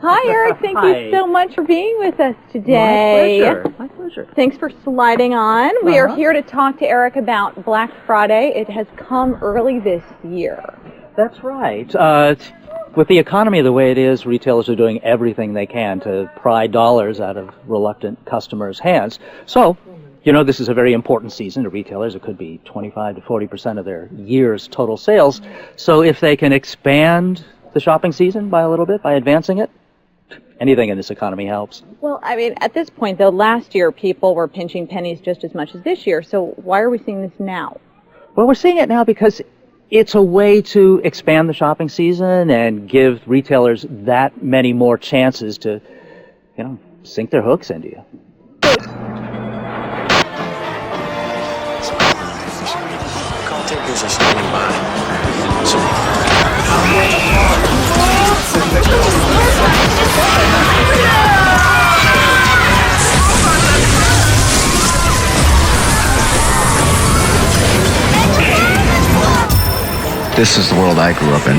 Hi, Eric. Thank you so much for being with us today. My pleasure. My pleasure. Thanks for sliding on. We are here to talk to Eric about Black Friday. It has come early this year. That's right. With the economy the way it is, retailers are doing everything they can to pry dollars out of reluctant customers' hands. So, you know, this is a very important season to retailers. It could be 25 to 40% of their year's total sales. So if they can expand the shopping season by a little bit, by advancing it, anything in this economy helps. Well, I mean, at this point, though, last year people were pinching pennies just as much as this year. So why are we seeing this now? Well, we're seeing it now because it's a way to expand the shopping season and give retailers that many more chances to, you know, sink their hooks into you. Cartakers are standing by. This is the world I grew up in.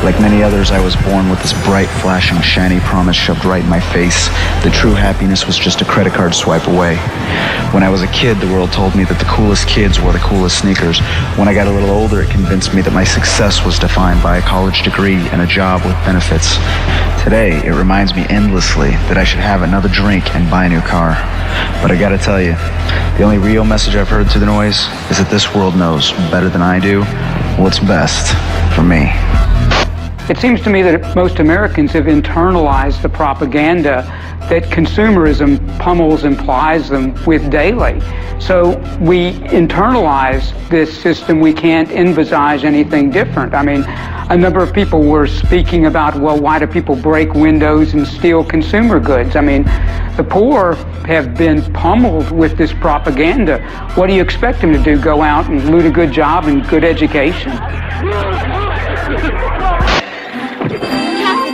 Like many others, I was born with this bright, flashing, shiny promise shoved right in my face. The true happiness was just a credit card swipe away. When I was a kid, the world told me that the coolest kids wore the coolest sneakers. When I got a little older, it convinced me that my success was defined by a college degree and a job with benefits. Today, it reminds me endlessly that I should have another drink and buy a new car. But I gotta tell you, the only real message I've heard through the noise is that this world knows better than I do what's best for me. It seems to me that most Americans have internalized the propaganda that consumerism pummels and plies them with daily. So we internalize this system. We can't envisage anything different. I mean, a number of people were speaking about, well, why do people break windows and steal consumer goods? I mean, the poor have been pummeled with this propaganda. What do you expect them to do? Go out and loot a good job and good education?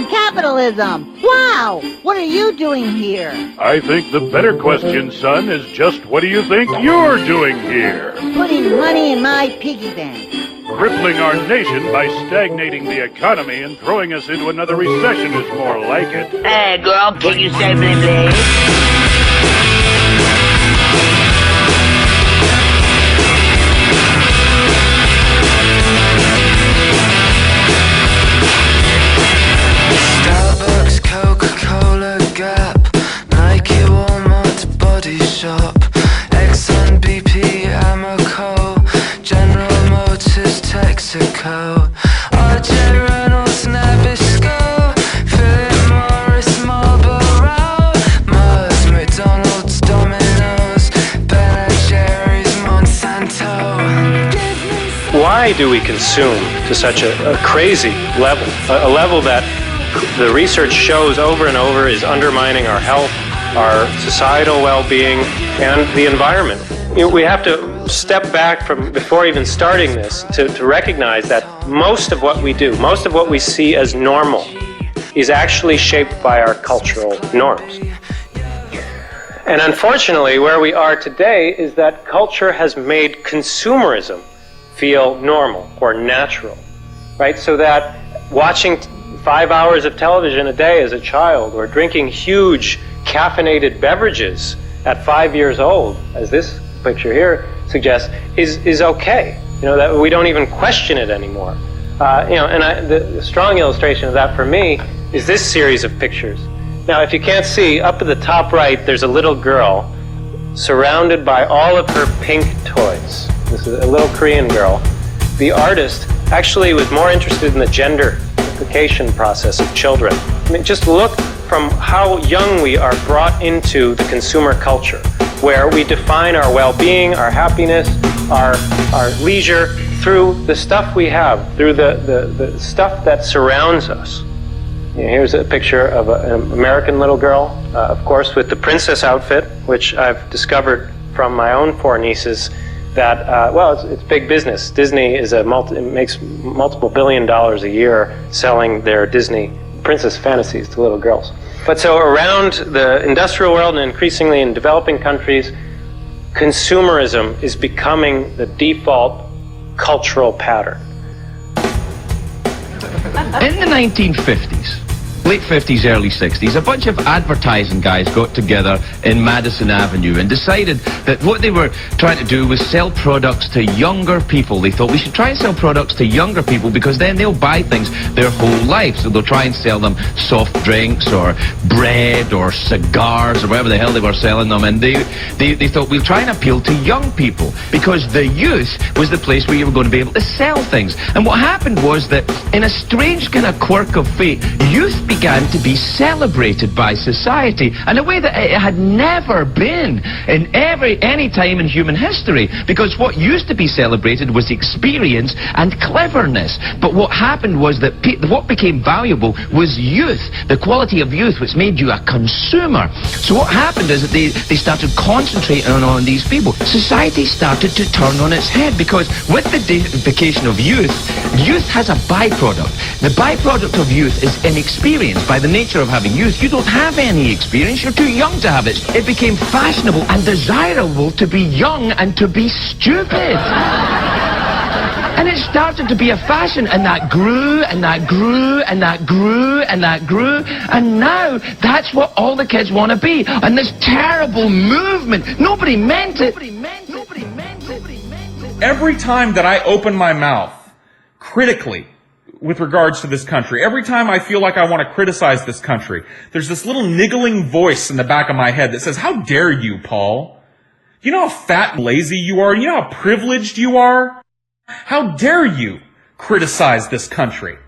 Capitalism! Wow! What are you doing here? I think the better question, son, is just what do you think you're doing here? Putting money in my piggy bank. Crippling our nation by stagnating the economy and throwing us into another recession is more like it. Hey, girl, can you say blah, blah? Coca-Cola, Gap, Nike, Walmart, Body Shop, Exxon, BP, Amoco, General Motors, Texaco, RJ Reynolds, Nabisco, Philip Morris, Marlboro, Mars, McDonald's, Domino's, Ben & Jerry's, Monsanto. Why do we consume to such a crazy level, a level that the research shows over and over is undermining our health, our societal well-being, and the environment? You know, we have to step back from before even starting this to recognize that most of what we do, most of what we see as normal, is actually shaped by our cultural norms. And unfortunately, where we are today is that culture has made consumerism feel normal or natural, right? So that watching 5 hours of television a day as a child, or drinking huge caffeinated beverages at 5 years old, as this picture here suggests, is okay. You know, that we don't even question it anymore. You know, and the strong illustration of that for me is this series of pictures. Now, if you can't see, up at the top right, there's a little girl surrounded by all of her pink toys. This is a little Korean girl. The artist actually was more interested in the genderfication process of children. I mean, just look from how young we are brought into the consumer culture, where we define our well-being, our happiness, our leisure through the stuff we have, through the stuff that surrounds us. You know, here's a picture of an American little girl, of course, with the princess outfit, which I've discovered from my own 4 nieces that, well, it's big business. Disney is makes multiple $1 billion a year selling their Disney princess fantasies to little girls. But so around the industrial world and increasingly in developing countries, consumerism is becoming the default cultural pattern. In the 1950s, late 50s, early 60s, a bunch of advertising guys got together in Madison Avenue and decided that what they were trying to do was sell products to younger people. They thought we should try and sell products to younger people because then they'll buy things their whole life. So they'll try and sell them soft drinks or bread or cigars or whatever the hell they were selling them. And they thought we'll try and appeal to young people because the youth was the place where you were going to be able to sell things. And what happened was that in a strange kind of quirk of fate, youth began to be celebrated by society in a way that it had never been in any time in human history, because what used to be celebrated was experience and cleverness. But what happened was that what became valuable was youth, the quality of youth, which made you a consumer. So what happened is that they started concentrating on these people. Society started to turn on its head because with the deification of youth, youth has a byproduct. The byproduct of youth is inexperience. By the nature of having youth, you don't have any experience. You're too young to have it. It became fashionable and desirable to be young and to be stupid. And it started to be a fashion, and that grew, and that grew, and that grew, and that grew, and now that's what all the kids want to be. And this terrible movement, nobody meant it. Every time that I open my mouth critically with regards to this country, every time I feel like I want to criticize this country, there's this little niggling voice in the back of my head that says, how dare you, Paul? You know how fat and lazy you are? You know how privileged you are? How dare you criticize this country?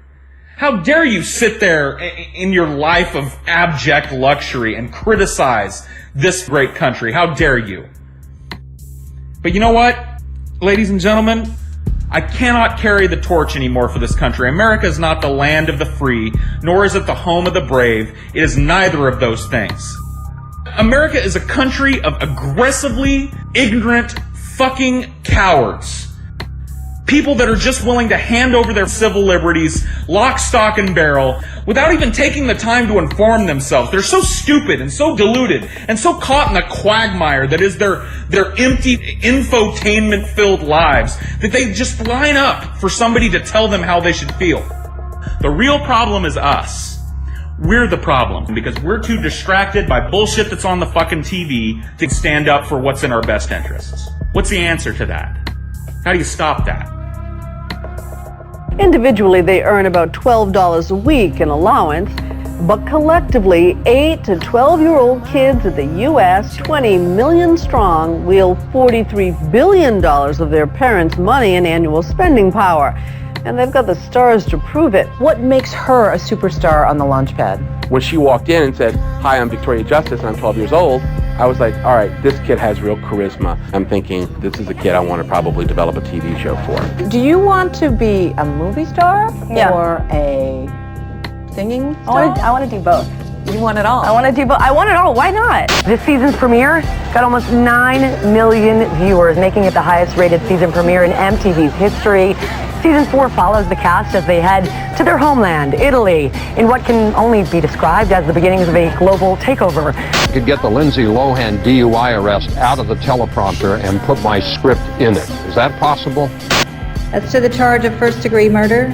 How dare you sit there in your life of abject luxury and criticize this great country? How dare you? But you know what, ladies and gentlemen? I cannot carry the torch anymore for this country. America is not the land of the free, nor is it the home of the brave. It is neither of those things. America is a country of aggressively ignorant fucking cowards. People that are just willing to hand over their civil liberties, lock, stock, and barrel, without even taking the time to inform themselves. They're so stupid and so deluded and so caught in the quagmire that is their empty, infotainment-filled lives that they just line up for somebody to tell them how they should feel. The real problem is us. We're the problem because we're too distracted by bullshit that's on the fucking TV to stand up for what's in our best interests. What's the answer to that? How do you stop that? Individually, they earn about $12 a week in allowance, but collectively, 8 to 12-year-old kids in the U.S., 20 million strong, wield $43 billion of their parents' money in annual spending power. And they've got the stars to prove it. What makes her a superstar on the launch pad? When she walked in and said, "Hi, I'm Victoria Justice and I'm 12 years old," I was like, all right, this kid has real charisma. I'm thinking, this is a kid I want to probably develop a TV show for. Do you want to be a movie star or a singing star? I want to do both. You want it all? I want to do both. I want it all. Why not? This season's premiere got almost 9 million viewers, making it the highest-rated season premiere in MTV's history. Season 4 follows the cast as they head to their homeland, Italy, in what can only be described as the beginnings of a global takeover. I could get the Lindsay Lohan DUI arrest out of the teleprompter and put my script in it. Is that possible? As to the charge of first-degree murder,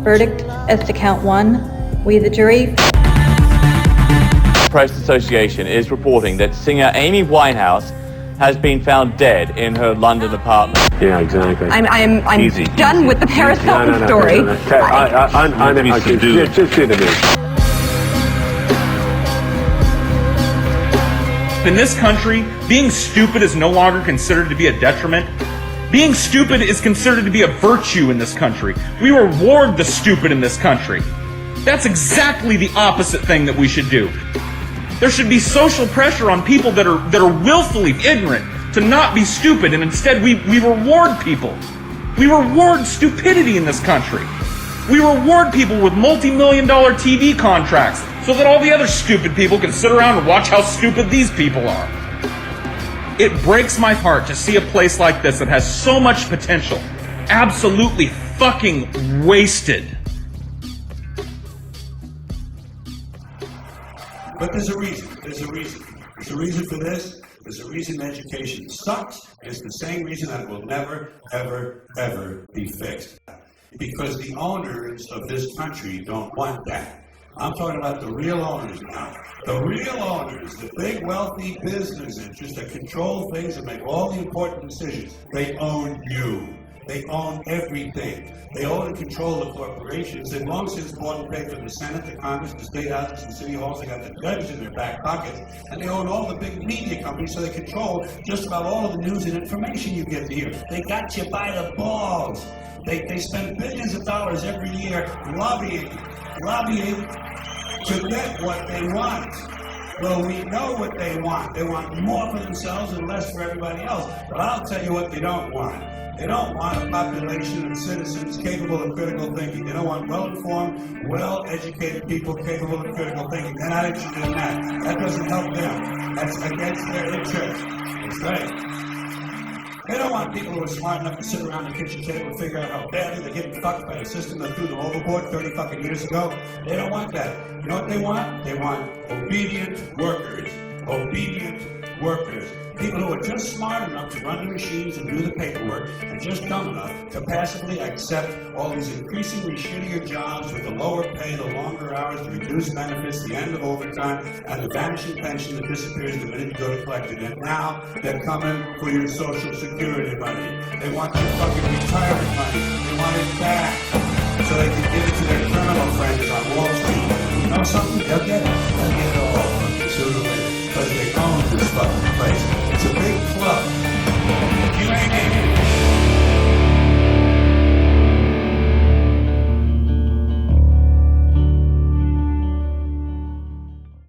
verdict as to count 1. We, the jury. Press Association is reporting that singer Amy Winehouse has been found dead in her London apartment. Yeah, exactly. I'm Easy. done with the Paris Hilton story. Just do the news. In this country, being stupid is no longer considered to be a detriment. Being stupid is considered to be a virtue in this country. We reward the stupid in this country. That's exactly the opposite thing that we should do. There should be social pressure on people that are willfully ignorant to not be stupid, and instead we reward people. We reward stupidity in this country. We reward people with multi-million-dollar TV contracts so that all the other stupid people can sit around and watch how stupid these people are. It breaks my heart to see a place like this that has so much potential absolutely fucking wasted. But there's a reason. There's a reason. There's a reason for this. There's a reason education sucks. And it's the same reason that it will never, ever, ever be fixed. because the owners of this country don't want that. I'm talking about the real owners now. The real owners, the big wealthy business interests that control things and make all the important decisions, they own you. They own everything. They own and control the corporations. They've long since bought and paid for the Senate, the Congress, the state houses, the city halls. They got the judges in their back pockets. And they own all the big media companies, so they control just about all of the news and information you get to hear. They got you by the balls. They spend billions of dollars every year lobbying to get what they want. Well, we know what they want. They want more for themselves and less for everybody else. But I'll tell you what they don't want. They don't want a population of citizens capable of critical thinking. They don't want well-informed, well-educated people capable of critical thinking. They're not interested in that. That doesn't help them. That's against their interest. That's right. They don't want people who are smart enough to sit around the kitchen table and figure out how badly they're getting fucked by a system that threw them overboard 30 fucking years ago. They don't want that. You know what they want? They want obedient workers. Obedient workers. People who are just smart enough to run the machines and do the paperwork and just dumb enough to passively accept all these increasingly shittier jobs with the lower pay, the longer hours, the reduced benefits, the end of overtime, and the vanishing pension that disappears the minute you go to collect it. And now they're coming for your Social Security money. They want your fucking retirement money. They want it back so they can give it to their criminal friends on Wall Street. You know something? They'll get it. They'll get it all from you sooner or later because they own this fucking place.